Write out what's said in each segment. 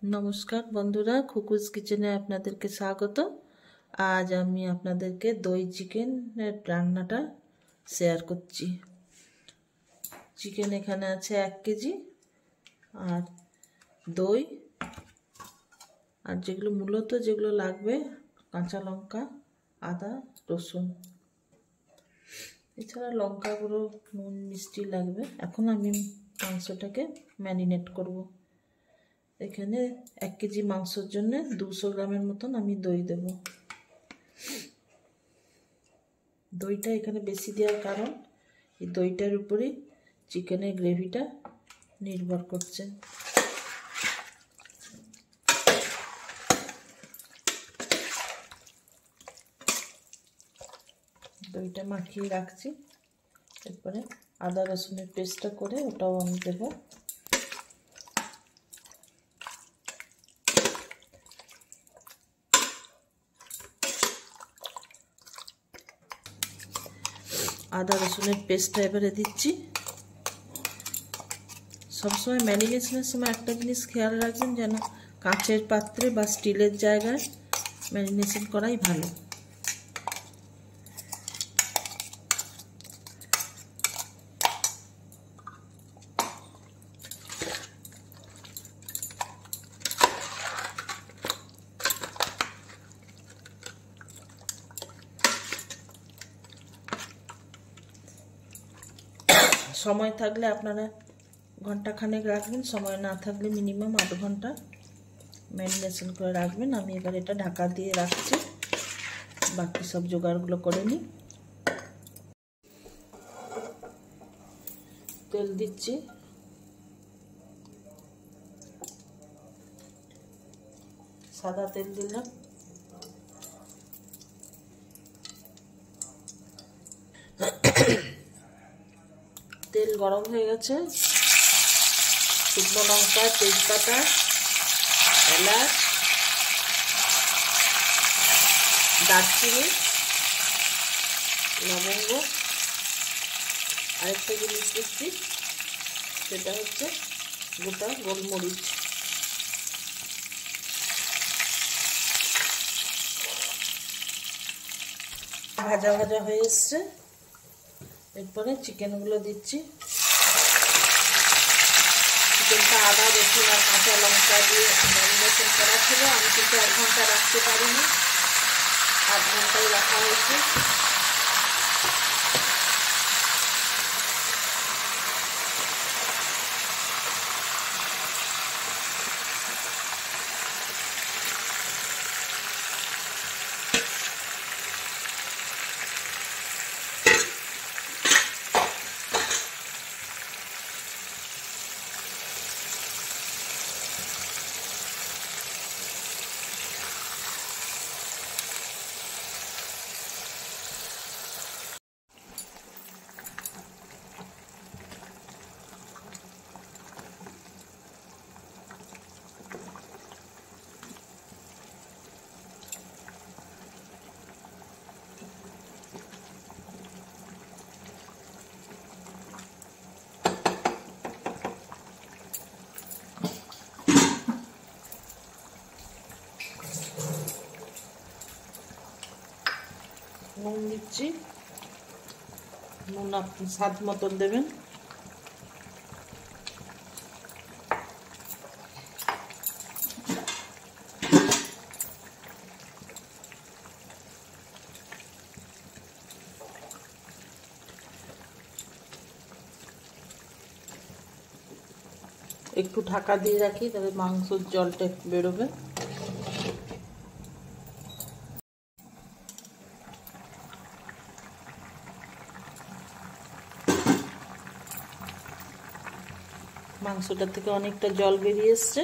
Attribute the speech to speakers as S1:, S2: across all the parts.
S1: नमस्कार बंधुरा खुकुस किचेने आपनादेरके स्वागत। आज आमी आपनादेरके दई चिकेन रान्नाटा शेयर करछि। चिकेन एखाने आछे 1 केजी और दई और जेगुलो मूलत जेगुलो लागबे काँचा लंका आदा रसुन एछाड़ा लंका गुঁড়ো নুন मिष्टि लागबे। एखन आमी मांसटाके मैरिनेट करब। এখানে 1 কেজি মাংসের জন্য 200 গ্রামের মতন আমি দই দেব। দইটা এখানে বেশি দেওয়ার কারণ এই দইটার উপরে চিকেনের গ্রেভিটা নির্ভর করছে। দইটা মাখিয়ে রাখছি, এরপরে আদা রসুনের পেস্টটা করে ওটাও আমি দেব। आदा रसुन पेस्टा एबारे दिচ্ছি। सब समय मैरिनेशনের समय একটা জিনিস খেয়াল রাখবেন যেন কাঁচের পাত্রে বা স্টিলের জায়গায় ম্যারিনেশন করাই ভালো। समय থাকলে আপনারা ঘন্টা খানেক রাখবেন, সময় না থাকলে মিনিমাম আধ ঘন্টা ম্যারিনেশন করে রাখবেন। আমি এবার এটা ঢাকা দিয়ে রাখছি, বাকি সব জোগাড়গুলো করে নিই। তেল দিচ্ছি, সাদা তেল দিলাম। তেল গরম হয়ে গেছে, শুকনো লঙ্কা, তেজপাতা, এলাচ, দারচিনি, লবঙ্গ, আরেকটা জিনিস দিচ্ছি সেটা হচ্ছে গোটা গোলমরিচ। ভাজা ভাজা হয়ে এসছে, এরপরে চিকেনগুলো দিচ্ছি। চিকেনটা আদা রসুন আর কাঁচা লঙ্কা দিয়ে ম্যারিনেশন করা ছিল, আমি কিন্তু 1 ঘন্টা রাখতে পারিনি, 8 ঘন্টাই রাখা হয়েছে। নুন দিচ্ছি, নুন আপনি স্বাদ মতন দেবেন। একটু ঢাকা দিয়ে রাখি, তাহলে মাংসের জলটা একটু বেরোবে। মাংসটা থেকে অনেকটা জল বেরিয়ে এসছে।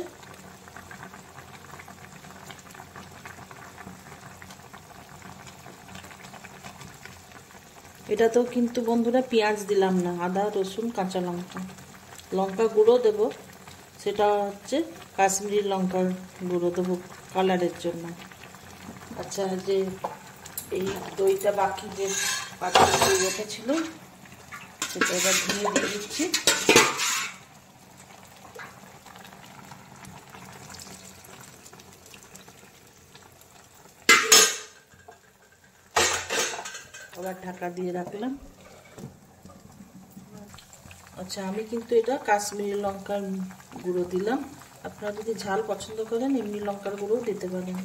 S1: এটাতেও কিন্তু বন্ধুরা পেঁয়াজ দিলাম না, আদা রসুন কাঁচা লঙ্কা, লঙ্কা গুঁড়ো দেব, সেটা হচ্ছে কাশ্মীরি লঙ্কার গুঁড়ো দেবো কালারের জন্য। আচ্ছা, যে এই দইটা বাকি যে পাত্রে দই রেখেছিল সেটা এবার ধুয়ে দিয়ে দিচ্ছি। আবার ঢাকা দিয়ে রাখলাম। আচ্ছা, আমি কিন্তু এটা কাশ্মীরি লঙ্কার গুঁড়ো দিলাম। আপনারা যদি ঝাল পছন্দ করেন এমনি লঙ্কার গুঁড়োও দিতে পারেন।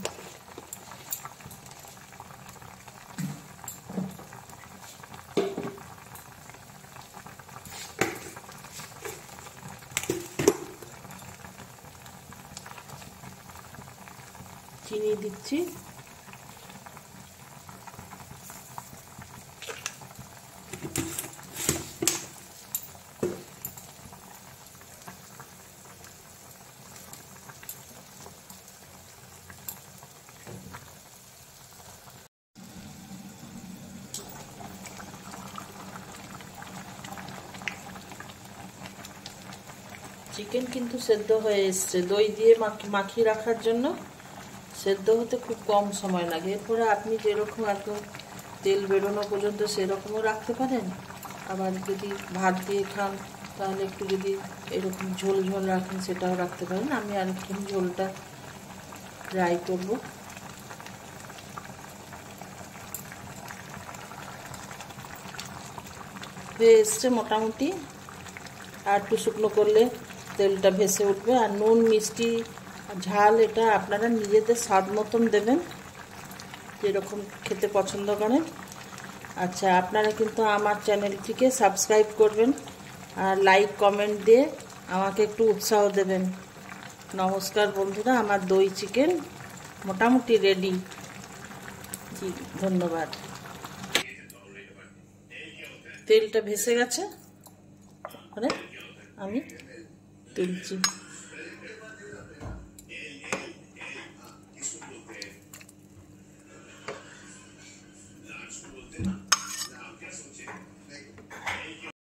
S1: চিনি দিচ্ছি। চিকেন কিন্তু সেদ্ধ হয়ে এসছে। দই দিয়ে মাখিয়ে রাখার জন্য সেদ্ধ হতে খুব কম সময় লাগে। এরপরে আপনি যেরকম একদম তেল বেরোনো পর্যন্ত সেরকমও রাখতে পারেন। আবার যদি ভাত দিয়ে খান তাহলে একটু যদি এরকম ঝোল ঝোল রাখেন সেটাও রাখতে পারেন। আমি আরেকটু ঝোলটা ড্রাই করব। হয়ে এসছে মোটামুটি। আর একটু শুকনো করলে তেলটা ভেসে উঠবে। আর নুন মিষ্টি ঝাল এটা আপনারা নিজেদের স্বাদ মতন দেবেন, যেরকম খেতে পছন্দ করেন। আচ্ছা, আপনারা কিন্তু আমার চ্যানেলটিকে সাবস্ক্রাইব করবেন আর লাইক কমেন্ট দিয়ে আমাকে একটু উৎসাহ দেবেন। নমস্কার বন্ধুরা, আমার দই চিকেন মোটামুটি রেডি। জি, ধন্যবাদ। তেলটা ভেসে গেছে, আমি তুলছি।